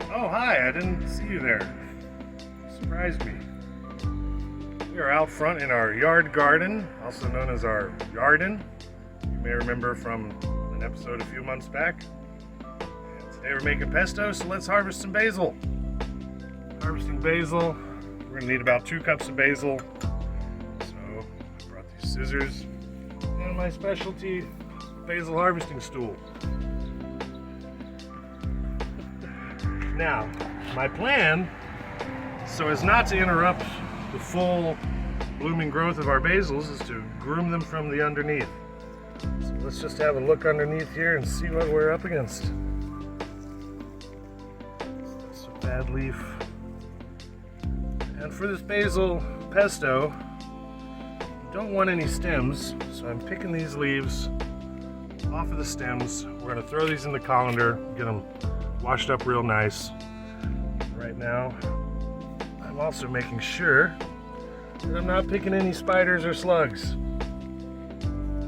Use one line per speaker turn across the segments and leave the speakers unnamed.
Oh, hi, I didn't see you there. Surprised me. We are out front in our yard garden, also known as our garden. You may remember from an episode a few months back. And today we're making pesto, so let's harvest some basil. Harvesting basil. We're gonna need about 2 cups of basil. So I brought these scissors and my specialty basil harvesting stool. Now, my plan, so as not to interrupt the full blooming growth of our basils, is to groom them from the underneath. So let's just have a look underneath here and see what we're up against. That's a bad leaf. And for this basil pesto, you don't want any stems, so I'm picking these leaves off of the stems. We're going to throw these in the colander, get them washed up real nice. Right now, I'm also making sure that I'm not picking any spiders or slugs.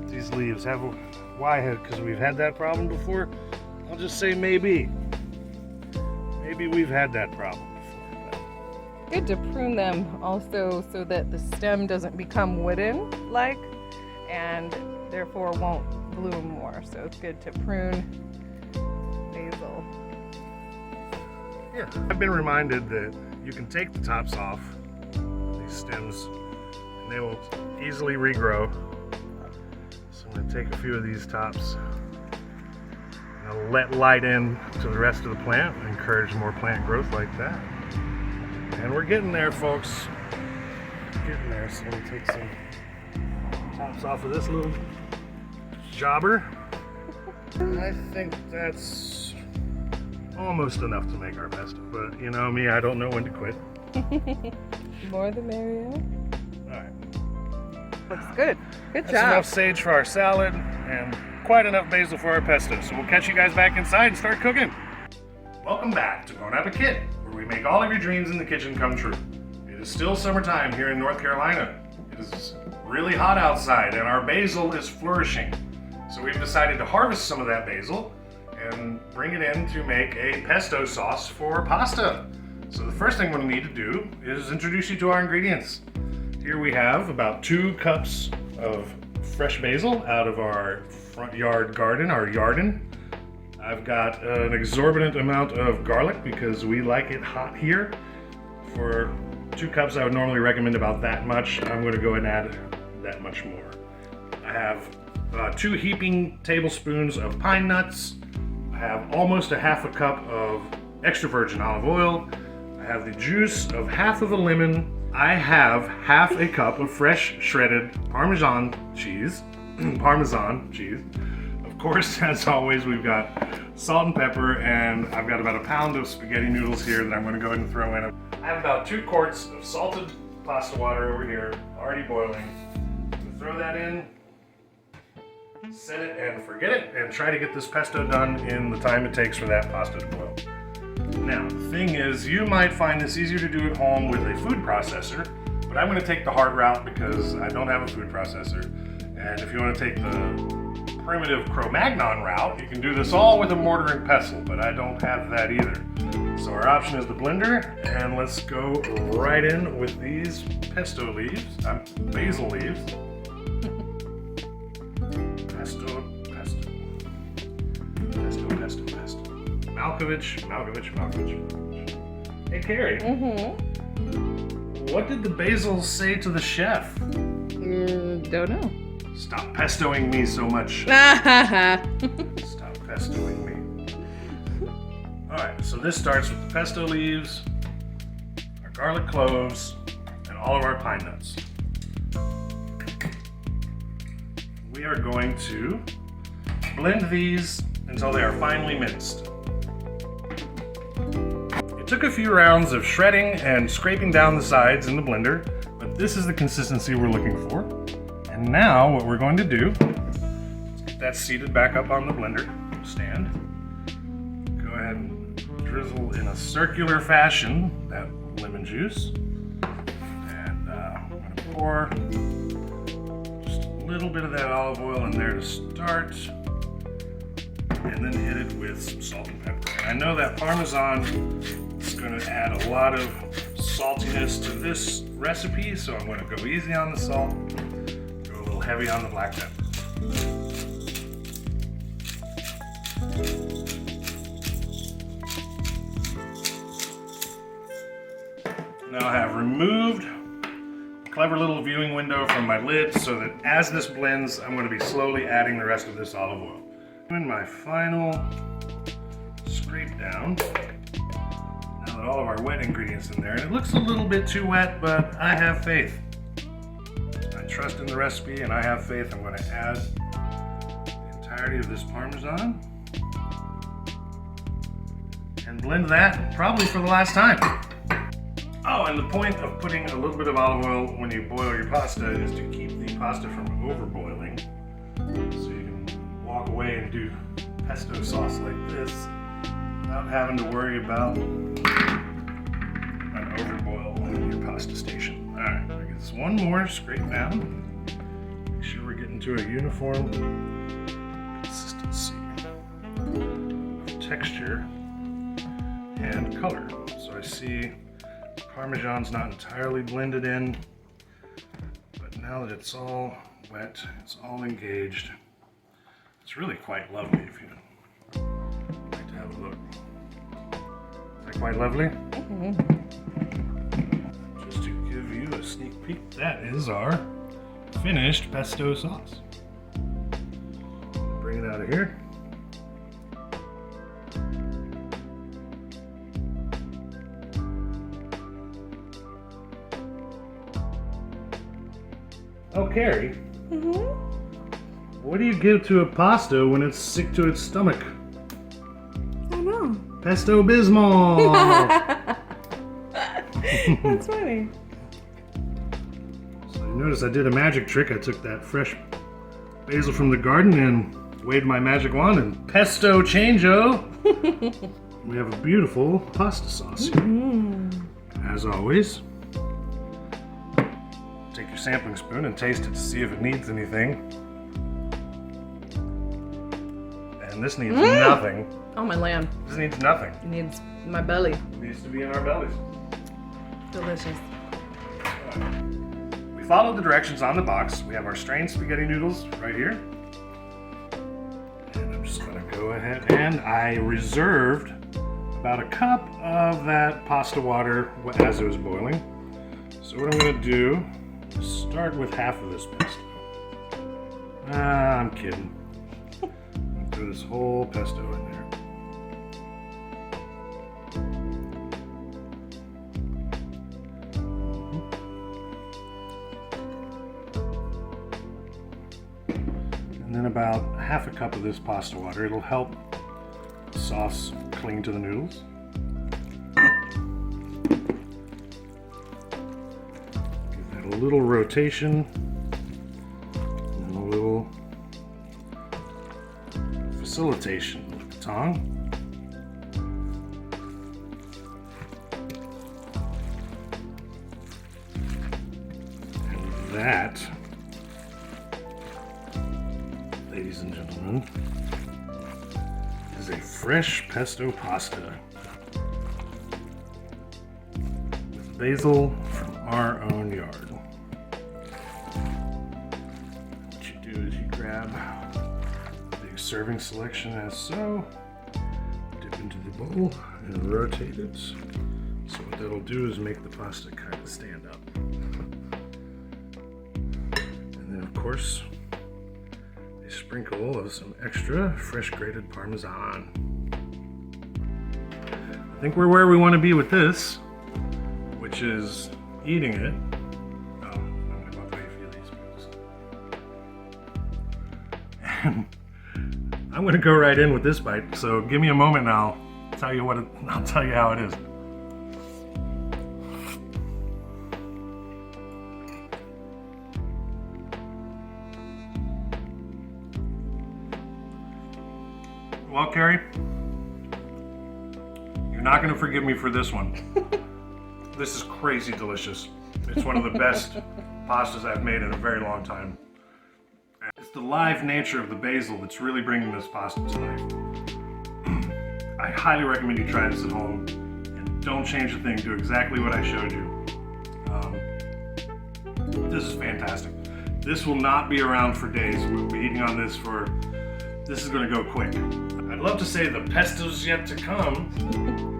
These leaves have a Y-head because we've had that problem before. I'll just say maybe. Maybe we've had that problem before.
Good to prune them also so that the stem doesn't become wooden-like and therefore won't bloom more. So it's good to prune basil.
Yeah, I've been reminded that you can take the tops off these stems and they will easily regrow. So I'm going to take a few of these tops and I'll let light in to the rest of the plant and encourage more plant growth like that. And we're getting there, folks. Getting there. So let me take some tops off of this little jobber. I think that's almost enough to make our pesto, but you know me, I don't know when to quit.
More the merrier.
Alright.
Looks good. Good
That's
job.
enough sage for our salad and quite enough basil for our pesto. So we'll catch you guys back inside and start cooking. Welcome back to Bon Appetit, where we make all of your dreams in the kitchen come true. It is still summertime here in North Carolina. It is really hot outside and our basil is flourishing. So we've decided to harvest some of that basil and bring it in to make a pesto sauce for pasta. So the first thing we'll need to do is introduce you to our ingredients. Here we have about 2 cups of fresh basil out of our front yard garden, our yarden. I've got an exorbitant amount of garlic because we like it hot here. For 2 cups, I would normally recommend about that much. I'm going to go ahead and add that much more. I have 2 heaping tablespoons of pine nuts. I have almost a half a cup of extra virgin olive oil. I have the juice of half of a lemon. I have half a cup of fresh shredded Parmesan cheese. Of course, as always, we've got salt and pepper, and I've got about a pound of spaghetti noodles here that I'm going to go ahead and throw in. I have about 2 quarts of salted pasta water over here, already boiling. I'm going to throw that in. Set it and forget it, and try to get this pesto done in the time it takes for that pasta to boil. Now, the thing is, you might find this easier to do at home with a food processor, but I'm going to take the hard route because I don't have a food processor. And if you want to take the primitive Cro-Magnon route, you can do this all with a mortar and pestle, but I don't have that either. So our option is the blender, and let's go right in with these pesto leaves, basil leaves. Pesto. Malkovich. Hey, Carrie. What did the basil say to the chef?
Don't know.
Stop pestoing me so much. Stop pestoing me. Alright, so this starts with the pesto leaves, our garlic cloves, and all of our pine nuts. We are going to blend these until they are finely minced. It took a few rounds of shredding and scraping down the sides in the blender, but this is the consistency we're looking for. And now what we're going to do is get that seated back up on the blender stand. Go ahead and drizzle in a circular fashion that lemon juice. And I'm going to pour just a little bit of that olive oil in there to start. and then hit it with some salt and pepper. And I know that Parmesan is going to add a lot of saltiness to this recipe, so I'm going to go easy on the salt, go a little heavy on the black pepper. Now I have removed a clever little viewing window from my lid so that as this blends, I'm going to be slowly adding the rest of this olive oil. Doing my final scrape down. Now that all of our wet ingredients in there, and it looks a little bit too wet, but I have faith. I trust in the recipe and I have faith. I'm going to add the entirety of this Parmesan and blend that probably for the last time. Oh, and the point of putting a little bit of olive oil when you boil your pasta is to keep the pasta from overboiling. So you can walk away and do pesto sauce like this without having to worry about an overboil on your pasta station. Alright, I guess one more scrape down. Make sure we're getting to a uniform consistency of texture and color. So I see Parmesan's not entirely blended in, but now that it's all wet, it's all engaged, it's really quite lovely if you'd like to have a look. Is that quite lovely? Mm-hmm. Just to give you a sneak peek, that is our finished pesto sauce. Bring it out of here. Oh, Carrie. Mm-hmm. What do you give to a pasta when it's sick to its stomach?
I know.
Pesto Bismol.
That's funny.
So you notice I did a magic trick. I took that fresh basil from the garden and waved my magic wand and pesto changeo. We have a beautiful pasta sauce here. Mm-hmm. As always. Take your sampling spoon and taste it to see if it needs anything. And this needs nothing.
Oh, my lamb.
This needs nothing.
It needs my belly.
It needs to be in our bellies.
Delicious.
We followed the directions on the box. We have our strained spaghetti noodles right here. And I'm just going to go ahead and I reserved about a cup of that pasta water as it was boiling. So what I'm going to do, start with half of this pesto. I'm kidding. I'll throw this whole pesto in there. And then about half a cup of this pasta water. It'll help the sauce cling to the noodles. A little rotation and a little facilitation with the tongue. And that, ladies and gentlemen, is a fresh pesto pasta with basil from our own yard. Grab a big serving selection as so, dip into the bowl and rotate it. So what that'll do is make the pasta kind of stand up. And then of course, a sprinkle of some extra fresh grated Parmesan. I think we're where we want to be with this, which is eating it. I'm going to go right in with this bite, so give me a moment and I'll tell you how it is. Well, Carrie, you're not going to forgive me for this one. This is crazy delicious. It's one of the best pastas I've made in a very long time. It's the live nature of the basil that's really bringing this pasta to life. I highly recommend you try this at home. And don't change a thing. Do exactly what I showed you. This is fantastic. This will not be around for days. We'll be eating on this for, this is gonna go quick. I'd love to say the pesto's yet to come.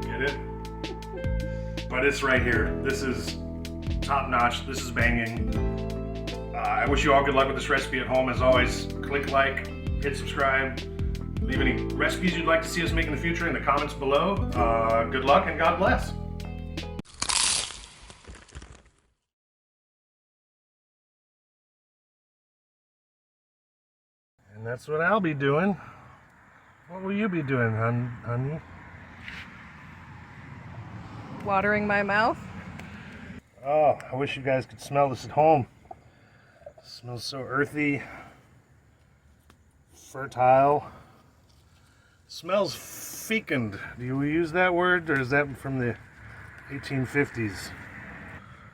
Get it? But it's right here. This is top notch. This is banging. I wish you all good luck with this recipe at home. As always, click like, hit subscribe. Leave any recipes you'd like to see us make in the future in the comments below. Good luck and God bless. And that's what I'll be doing. What will you be doing, honey?
Watering my mouth.
Oh, I wish you guys could smell this at home. It smells so earthy, fertile. It smells fecund. Do we use that word, or is that from the 1850s?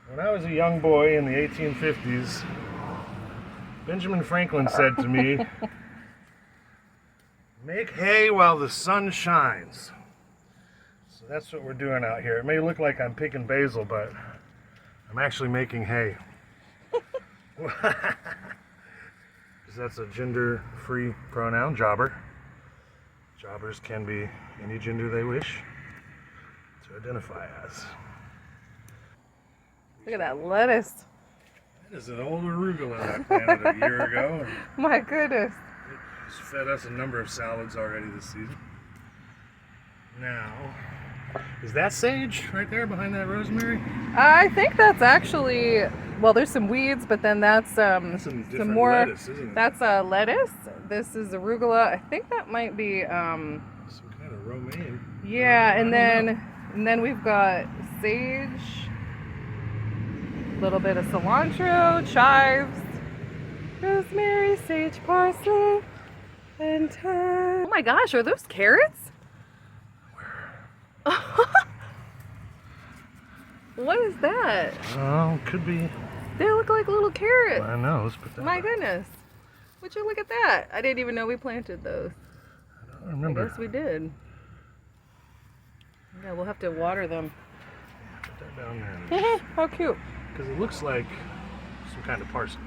When I was a young boy in the 1850s, Benjamin Franklin said to me, "Make hay while the sun shines." So that's what we're doing out here. It may look like I'm picking basil, but I'm actually making hay. Because that's a gender-free pronoun, jobber. Jobbers can be any gender they wish to identify as.
Look at that lettuce.
That is an old arugula I planted a year ago.
My goodness.
It's fed us a number of salads already this season. Now, is that sage right there behind that rosemary?
I think that's actually, well, there's some weeds, but then that's
some
more
lettuce, isn't it?
That's lettuce. This is arugula. I think that might be
some kind of romaine.
yeah, and then we've got sage, a little bit of cilantro, chives, rosemary, sage, parsley, and thyme. Oh my gosh, are those carrots? What is that?
Oh, could be.
They look like little carrots.
I know. Let's put that.
My
back.
goodness. Would you look at that? I didn't even know we planted those.
I don't remember.
I guess we did. Yeah, we'll have to water them.
Put that down there.
How cute.
Because it looks like some kind of parsley.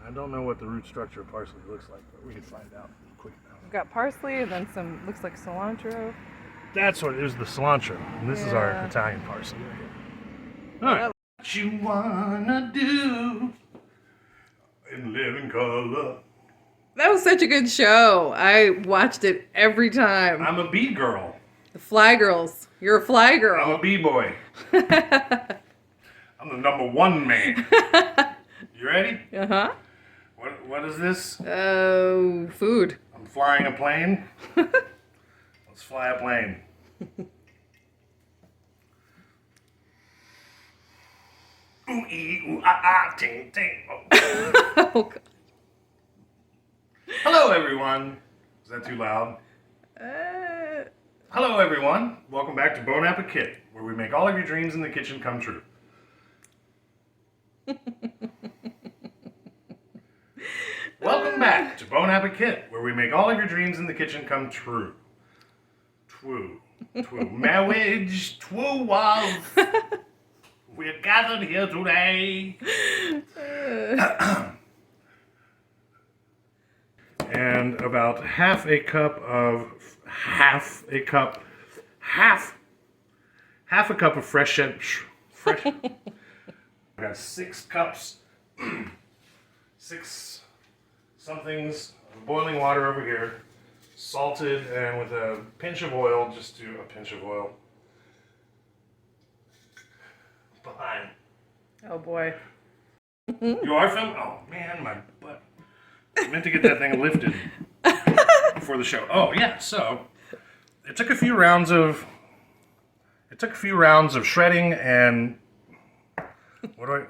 I don't know what the root structure of parsley looks like, but we can find out quick enough.
We've got parsley and then some, looks like cilantro.
That's what it is, the cilantro. And this is our Italian parsley right here. All right. What you wanna do in living color?
That was such a good show. I watched it every time.
I'm a bee girl.
The Fly Girls. You're a fly girl.
I'm a bee boy. I'm the #1 man. You ready?
Uh-huh.
What is this?
Oh, food.
I'm flying a plane. Let's fly a plane. Ooh, ee, ooh, ah, ah, ting, ting. Oh.
Oh, God.
Hello, everyone. Is that too loud? Hello, everyone. Welcome back to Bon Appetit, where we make all of your dreams in the kitchen come true. Welcome back to Bon Appetit, where we make all of your dreams in the kitchen come true. Twoo. Twoo. Marriage, twoo was. We're gathered here today. And about half a cup of fresh I got 6 cups, 6 somethings of boiling water over here, salted and with a pinch of oil, just do a pinch of oil. Behind.
Oh, boy.
You are filming? Oh, man, my butt. I meant to get that thing lifted before the show. Oh, yeah, so it took a few rounds of shredding and what do I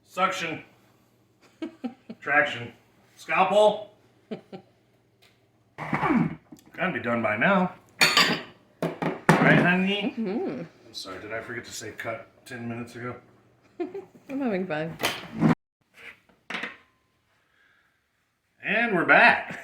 suction, traction, scalpel. Gotta be done by now. Right, honey?
Mm-hmm.
I'm sorry, did I forget to say cut 10 minutes ago?
I'm having fun.
And we're back.